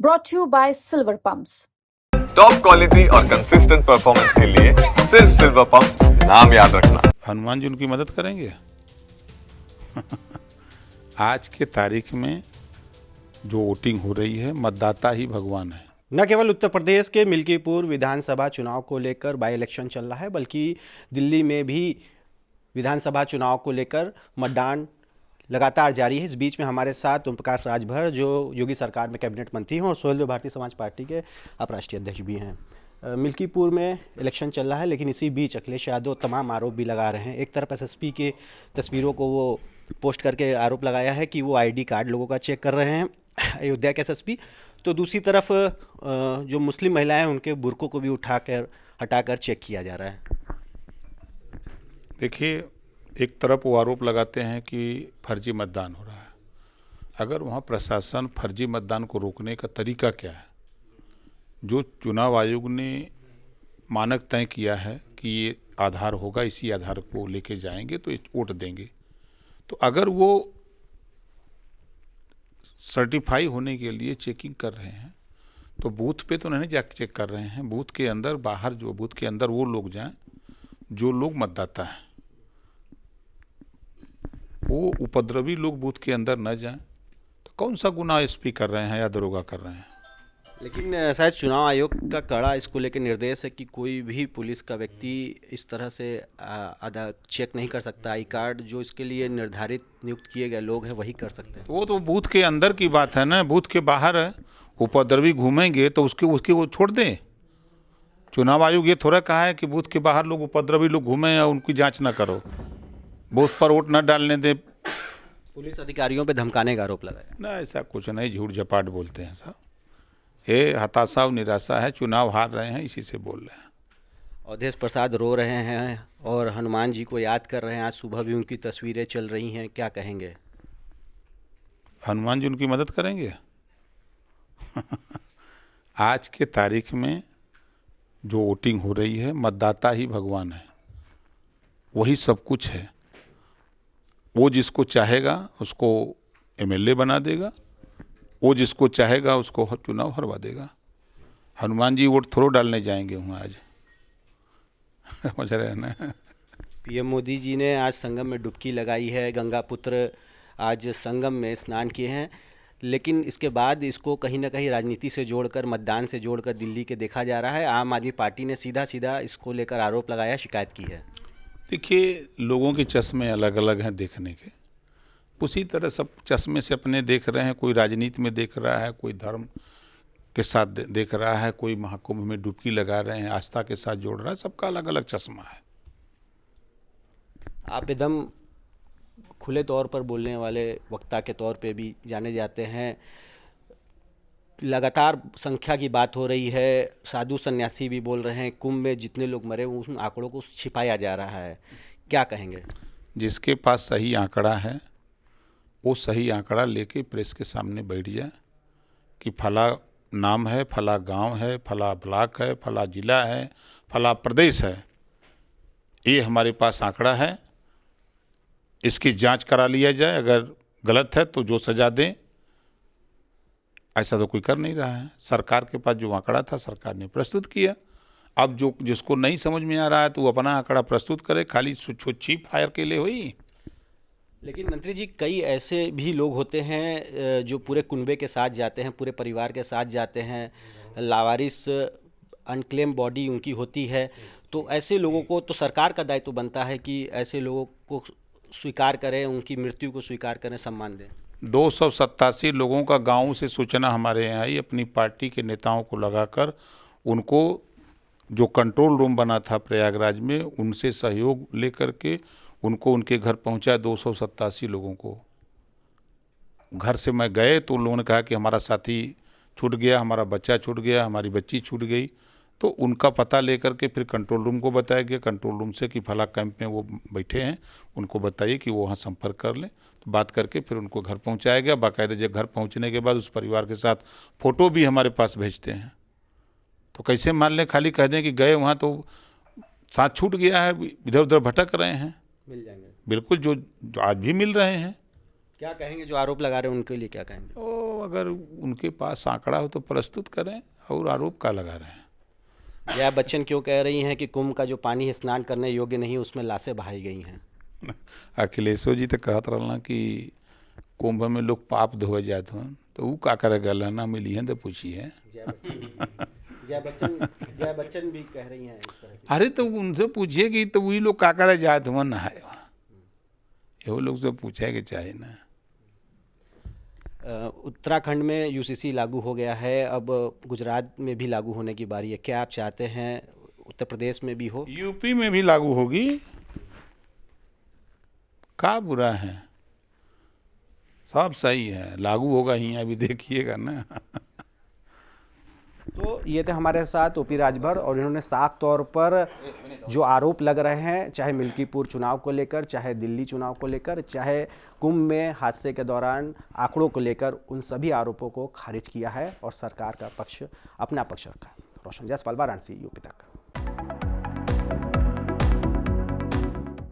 brought to you by Silver Pumps. Top quality और consistent performance के लिए सिर्फ सिल्वर पंप्स नाम याद रखना। हनुमान जी उनकी मदद करेंगे। आज के तारीख में जो वोटिंग हो रही है, मतदाता ही भगवान है। न केवल उत्तर प्रदेश के मिल्कीपुर विधानसभा चुनाव को लेकर बाई इलेक्शन चल रहा है, बल्कि दिल्ली में भी विधानसभा चुनाव को लेकर मतदान लगातार जारी है। इस बीच में हमारे साथ ओम प्रकाश राजभर, जो योगी सरकार में कैबिनेट मंत्री हैं और सोहेल भारतीय समाज पार्टी के आप राष्ट्रीय अध्यक्ष भी हैं। मिल्कीपुर में इलेक्शन चल रहा है, लेकिन इसी बीच अखिलेश यादव तमाम आरोप भी लगा रहे हैं। एक तरफ एसएसपी के तस्वीरों को वो पोस्ट करके आरोप लगाया है कि वो आईडी कार्ड लोगों का चेक कर रहे हैं, अयोध्या के एसएसपी। तो दूसरी तरफ जो मुस्लिम महिलाएं हैं उनके बुरकों को भी हटाकर चेक किया जा रहा है। देखिए, एक तरफ वो आरोप लगाते हैं कि फर्जी मतदान हो रहा है। अगर वहाँ प्रशासन फर्जी मतदान को रोकने का तरीका क्या है, जो चुनाव आयोग ने मानक तय किया है कि ये आधार होगा, इसी आधार को लेके जाएंगे तो वोट देंगे, तो अगर वो सर्टिफाई होने के लिए चेकिंग कर रहे हैं तो बूथ पे तो नहीं जाके चेक कर रहे हैं, बूथ के अंदर बाहर, जो बूथ के अंदर वो लोग जाएं जो लोग मतदाता हैं। वो उपद्रवी लोग बूथ के अंदर न जाएं तो कौन सा गुनाह एसपी कर रहे हैं या दरोगा कर रहे हैं। लेकिन शायद चुनाव आयोग का कड़ा इसको लेकर निर्देश है कि कोई भी पुलिस का व्यक्ति इस तरह से आधा चेक नहीं कर सकता। आई कार्ड जो इसके लिए निर्धारित नियुक्त किए गए लोग हैं वही कर सकते हैं। तो वो तो बूथ के अंदर की बात है ना, बूथ के बाहर उपद्रवी घूमेंगे तो उसके वो छोड़ दें। चुनाव आयोग ये थोड़ा कहा है कि बूथ के बाहर लोग उपद्रवी लोग घूमें या उनकी जांच ना करो, बूथ पर वोट न डालने दे। पुलिस अधिकारियों पे धमकाने का आरोप लगाया ना, ऐसा कुछ नहीं, झूठ झपाट बोलते हैं साहब। ये हताशा और निराशा है, चुनाव हार रहे हैं इसी से बोल रहे हैं। अवधेश प्रसाद रो रहे हैं और हनुमान जी को याद कर रहे हैं। आज सुबह भी उनकी तस्वीरें चल रही हैं, क्या कहेंगे? हनुमान जी उनकी मदद करेंगे। आज के तारीख में जो वोटिंग हो रही है, मतदाता ही भगवान है, वही सब कुछ है। वो जिसको चाहेगा उसको एमएलए बना देगा, वो जिसको चाहेगा उसको चुनाव हरवा देगा। हनुमान जी वोट थोड़ा डालने जाएंगे वहाँ आज। समझ रहे हैं ना। पीएम मोदी जी ने आज संगम में डुबकी लगाई है, गंगा पुत्र आज संगम में स्नान किए हैं, लेकिन इसके बाद इसको कहीं ना कहीं राजनीति से जोड़कर, मतदान से जोड़कर दिल्ली के देखा जा रहा है। आम आदमी पार्टी ने सीधा सीधा इसको लेकर आरोप लगाया, शिकायत की है। देखिए, लोगों के चश्मे अलग अलग हैं देखने के, उसी तरह सब चश्मे से अपने देख रहे हैं। कोई राजनीति में देख रहा है, कोई धर्म के साथ देख रहा है, कोई महाकुंभ में डुबकी लगा रहे हैं, आस्था के साथ जोड़ रहा है। सबका अलग अलग चश्मा है। आप एकदम खुले तौर पर बोलने वाले वक्ता के तौर पे भी जाने जाते हैं। लगातार संख्या की बात हो रही है, साधु सन्यासी भी बोल रहे हैं कुंभ में जितने लोग मरे उन आंकड़ों को छिपाया जा रहा है, क्या कहेंगे? जिसके पास सही आंकड़ा है वो सही आंकड़ा लेके प्रेस के सामने बैठ जाए कि फला नाम है, फला गांव है, फला ब्लॉक है, फला जिला है, फला प्रदेश है, ये हमारे पास आंकड़ा है, इसकी जांच करा लिया जाए, अगर गलत है तो जो सजा दें। ऐसा तो कोई कर नहीं रहा है। सरकार के पास जो आंकड़ा था सरकार ने प्रस्तुत किया। अब जो जिसको नहीं समझ में आ रहा है तो वो अपना आंकड़ा प्रस्तुत करे, खाली छिप फायर के लिए हुई। लेकिन मंत्री जी, कई ऐसे भी लोग होते हैं जो पूरे कुनबे के साथ जाते हैं, पूरे परिवार के साथ जाते हैं, लावारिस अनक्लेम बॉडी उनकी होती है, तो ऐसे लोगों को तो सरकार का दायित्व बनता है कि ऐसे लोगों को स्वीकार करें, उनकी मृत्यु को स्वीकार करें, सम्मान दें। 287 लोगों का गाँव से सूचना हमारे यहाँ आई, अपनी पार्टी के नेताओं को लगाकर उनको जो कंट्रोल रूम बना था प्रयागराज में, उनसे सहयोग लेकर के उनको उनके घर पहुंचा। 287 लोगों को घर से मैं गए तो उन लोगों ने कहा कि हमारा साथी छूट गया, हमारा बच्चा छूट गया, हमारी बच्ची छूट गई। तो उनका पता लेकर के फिर कंट्रोल रूम को बताया गया, कंट्रोल रूम से कि फला कैंप में वो बैठे हैं, उनको बताइए कि वो वहाँ संपर्क कर लें। तो बात करके फिर उनको घर पहुँचाया गया। बाकायदा जब घर पहुँचने के बाद उस परिवार के साथ फ़ोटो भी हमारे पास भेजते हैं। तो कैसे मान लें, खाली कह दें कि गए वहाँ तो साथ छूट गया है, इधर उधर भटक रहे हैं। मिल जाएंगे बिल्कुल, जो आज भी मिल रहे हैं। क्या कहेंगे जो आरोप लगा रहे हैं उनके लिए, क्या कहेंगे? तो अगर उनके पास आंकड़ा हो तो प्रस्तुत करें, और आरोप का लगा रहे हैं। जया बच्चन क्यों कह रही हैं कि कुंभ का जो पानी है स्नान करने योग्य नहीं, उसमें लाशें बहाई गई हैं? अखिलेशो जी तो कहत रहना कि कुंभ में लोग पाप धोए जाते हैं, तो वो का करे गलना मिली है तो पूछिए। जया बच्चन भी कह रही हैं इस तरह की। अरे तो उनसे पूछिए कि तो वही लोग का करे जात हुआ नहाए, ये लोग से पूछे के चाहे ना। उत्तराखंड में यूसीसी लागू हो गया है, अब गुजरात में भी लागू होने की बारी है। क्या आप चाहते हैं उत्तर प्रदेश में भी हो? यूपी में भी लागू होगी, का बुरा है, सब सही है, लागू होगा ही, अभी देखिएगा ना। तो ये थे हमारे साथ ओपी राजभर, और इन्होंने साफ तौर पर जो आरोप लग रहे हैं, चाहे मिल्कीपुर चुनाव को लेकर, चाहे दिल्ली चुनाव को लेकर, चाहे कुंभ में हादसे के दौरान आंकड़ों को लेकर, उन सभी आरोपों को खारिज किया है और सरकार का पक्ष, अपना पक्ष रखा। रोशन जायसवाल, वाराणसी, यूपी तक।